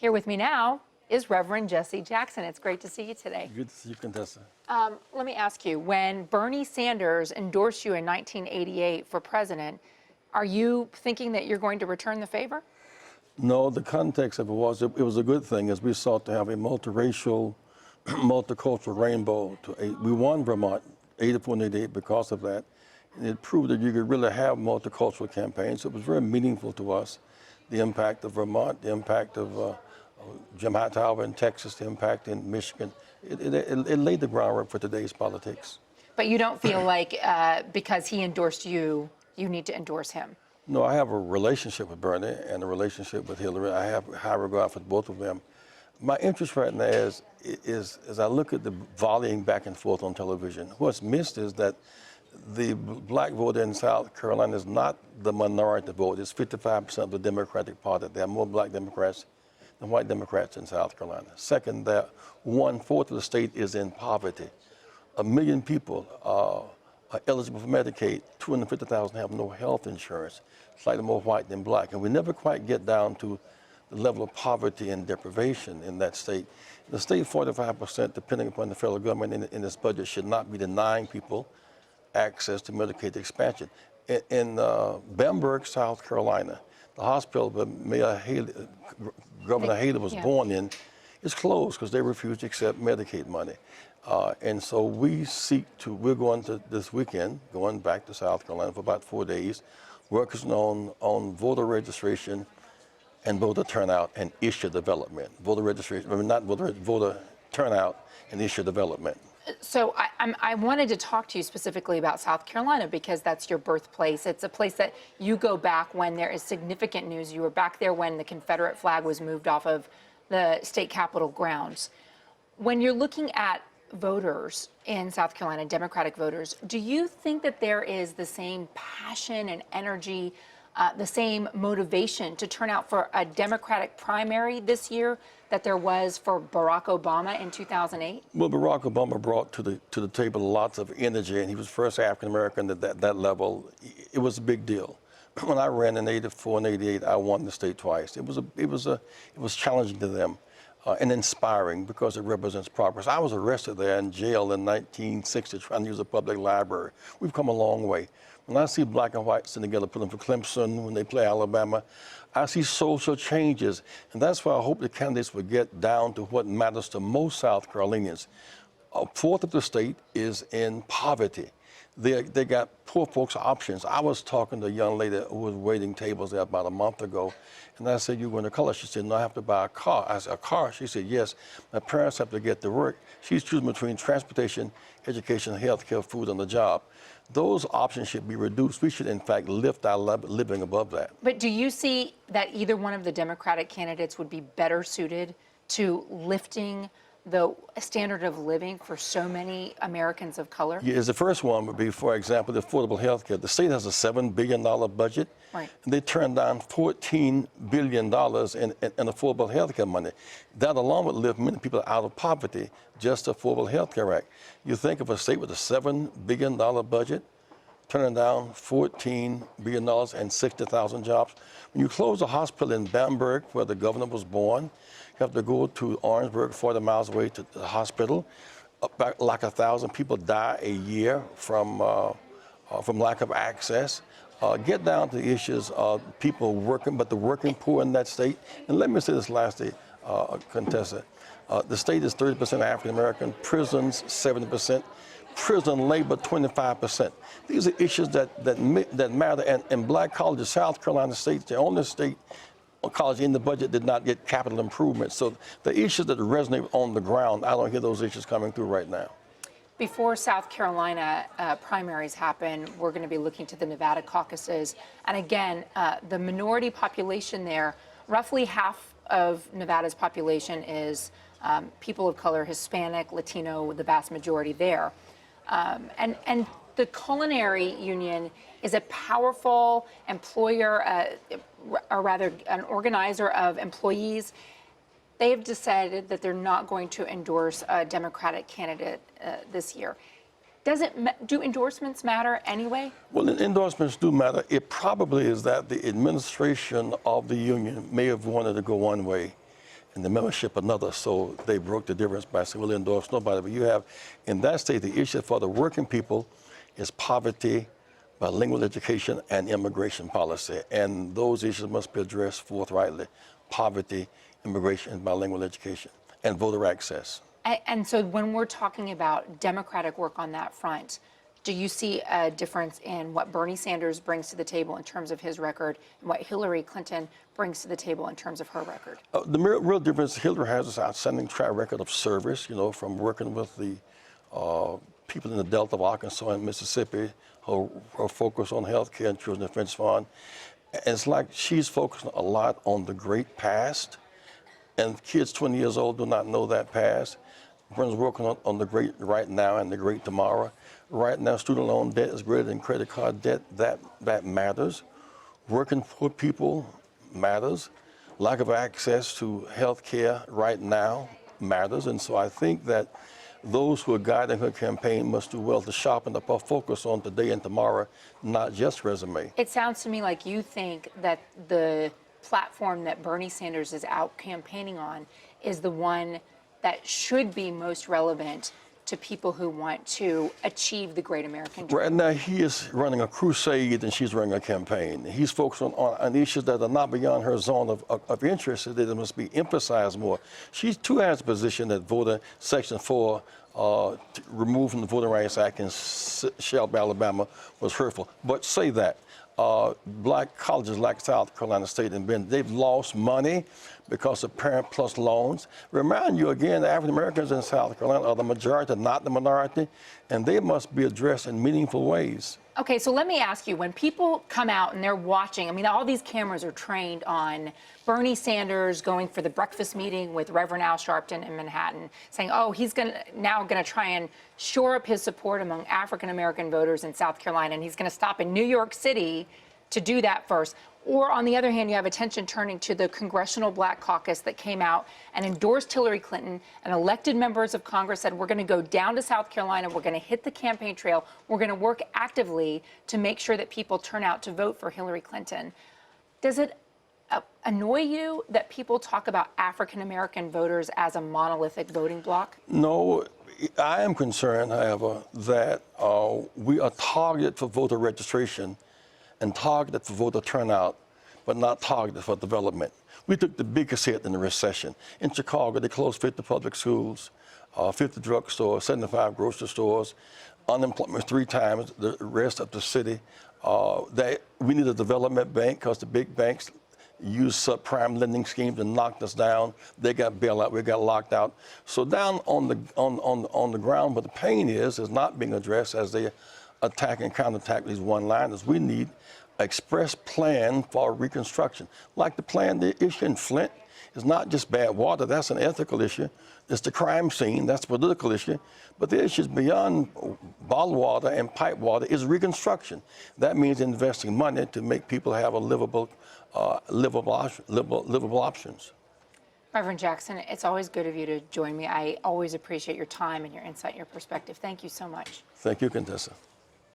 Here with me now is Reverend Jesse Jackson. It's great to see you today. Good to see you, Contessa. Let me ask you, when Bernie Sanders endorsed you in 1988 for president, are you thinking that you're going to return the favor? No, the context of it was a good thing, as we sought to have a multiracial, multicultural rainbow. We won Vermont 84 and 88 because of that. And it proved that you could really have multicultural campaigns. It was very meaningful to us. The impact of Vermont, the impact of Jim Hightower in Texas, the impact in Michigan. It laid the groundwork for today's politics. But you don't feel like because he endorsed you, you need to endorse him? No, I have a relationship with Bernie and a relationship with Hillary. I have high regard for both of them. My interest right now is as I look at the volleying back and forth on television, what's missed is that the black vote in South Carolina is not the minority vote. It's 55% of the Democratic Party. There are more black Democrats than white Democrats in South Carolina. Second, that 1/4 of the state is in poverty. 1 million people are eligible for Medicaid. 250,000 have no health insurance, slightly more white than black. And we never quite get down to the level of poverty and deprivation in that state. The state, 45%, depending upon the federal government in this budget, should not be denying people access to Medicaid expansion. In Bamberg, South Carolina, the hospital that Governor Haley was born in is closed because they refuse to accept Medicaid money. And so we're going to this weekend, going back to South Carolina for about 4 days, working on voter registration and voter turnout and issue development. Voter registration, voter turnout and issue development. So I wanted to talk to you specifically about South Carolina because that's your birthplace. It's a place that you go back when there is significant news. You were back there when the Confederate flag was moved off of the state capitol grounds. When you're looking at voters in South Carolina, Democratic voters, do you think that there is the same passion and energy, the same motivation to turn out for a Democratic primary this year that there was for Barack Obama in 2008? Well, Barack Obama brought to the table lots of energy, and he was first African American at that level. It was a big deal. When I ran in '84 and '88, I won the state twice. It was challenging to them. And inspiring because it represents progress. I was arrested there in jail in 1960 trying to use a public library. We've come a long way. When I see black and white sitting together pulling for Clemson when they play Alabama, I see social changes. And that's why I hope the candidates will get down to what matters to most South Carolinians. 1/4 of the state is in poverty. They got poor folks options. I was talking to a young lady who was waiting tables there about a month ago, and I said, "You going to college?" She said, "No, I have to buy a car." I said, "A car?" She said, "Yes, my parents have to get to work." She's choosing between transportation, education, health care, food, and a job. Those options should be reduced. We should, in fact, lift our living above that. But do you see that either one of the Democratic candidates would be better suited to lifting the standard of living for so many Americans of color? Yes, the first one would be, for example, the affordable health care. The state has a $7 billion budget, right, and they turned down $14 billion in affordable health care money. That alone would lift many people out of poverty, just the Affordable Health Care Act. You think of a state with a $7 billion budget, turning down $14 billion and 60,000 jobs. When you close a hospital in Bamberg, where the governor was born, you have to go to Orangeburg, 40 miles away to the hospital. Like 1,000 people die a year from lack of access. Get down to the issues of people working, but the working poor in that state. And let me say this lastly, Contessa. The state is 30% African American, prisons 70%, prison labor 25%. These are issues that matter. And black colleges, South Carolina State, the only state college in the budget did not get capital improvements. So the issues that resonate on the ground, I don't hear those issues coming through right now. Before South Carolina primaries happen, we're going to be looking to the Nevada caucuses. And again, the minority population there, roughly half of Nevada's population is people of color, Hispanic, Latino, the vast majority there. And the Culinary Union is a powerful employer, or rather an organizer of employees. They have decided that they're not going to endorse a Democratic candidate this year. Do endorsements matter anyway? Well, endorsements do matter. It probably is that the administration of the union may have wanted to go one way, and the membership another. So they broke the difference by saying, we'll endorse nobody. But you have, in that state, the issue for the working people is poverty, bilingual education, and immigration policy. And those issues must be addressed forthrightly: poverty, immigration, and bilingual education, and voter access. And so when we're talking about Democratic work on that front, do you see a difference in what Bernie Sanders brings to the table in terms of his record and what Hillary Clinton brings to the table in terms of her record? The real difference, Hillary has this outstanding track record of service, from working with the people in the Delta of Arkansas and Mississippi, her focus on health care and children's defense fund. And it's like she's focused a lot on the great past, and kids 20 years old do not know that past. Bernie's working on the great right now and the great tomorrow. Right now, student loan debt is greater than credit card debt. That matters. Working poor people matters. Lack of access to health care right now matters. And so I think that those who are guiding her campaign must do well to sharpen up our focus on today and tomorrow, not just resume. It sounds to me like you think that the platform that Bernie Sanders is out campaigning on is the one that should be most relevant to people who want to achieve the great American dream. Right now, he is running a crusade and she's running a campaign. He's focused on issues that are not beyond her zone of interest, that must be emphasized more. She too has a position that voter Section 4, removed from the Voting Rights Act in Shelby, Alabama, was hurtful. But say that. Black colleges like South Carolina State and Bend, they've lost money because of Parent Plus loans. Remind you again, the African Americans in South Carolina are the majority, not the minority, and they must be addressed in meaningful ways. Okay, so let me ask you, when people come out and they're watching, I mean, all these cameras are trained on Bernie Sanders going for the breakfast meeting with Reverend Al Sharpton in Manhattan, saying, oh, he's now going to try and shore up his support among African-American voters in South Carolina, and he's going to stop in New York City to do that first. Or on the other hand, you have attention turning to the Congressional Black Caucus that came out and endorsed Hillary Clinton, and elected members of Congress said, we're going to go down to South Carolina, we're going to hit the campaign trail, we're going to work actively to make sure that people turn out to vote for Hillary Clinton. Does it annoy you that people talk about African-American voters as a monolithic voting bloc? No, I am concerned, however, that we are targeted for voter registration and targeted for voter turnout, but not targeted for development. We took the biggest hit in the recession. In Chicago, they closed 50 public schools, 50 drugstores, 75 grocery stores, unemployment 3 times the rest of the city. We need a development bank because the big banks used subprime lending schemes and knocked us down. They got bailout, we got locked out. So down on the ground where the pain is not being addressed as they attack and counterattack these one-liners. We need an express plan for reconstruction. Like the plan, the issue in Flint is not just bad water, that's an ethical issue. It's the crime scene, that's a political issue. But the issues beyond bottled water and pipe water is reconstruction. That means investing money to make people have a livable options. Reverend Jackson, it's always good of you to join me. I always appreciate your time and your insight and your perspective. Thank you so much. Thank you, Contessa.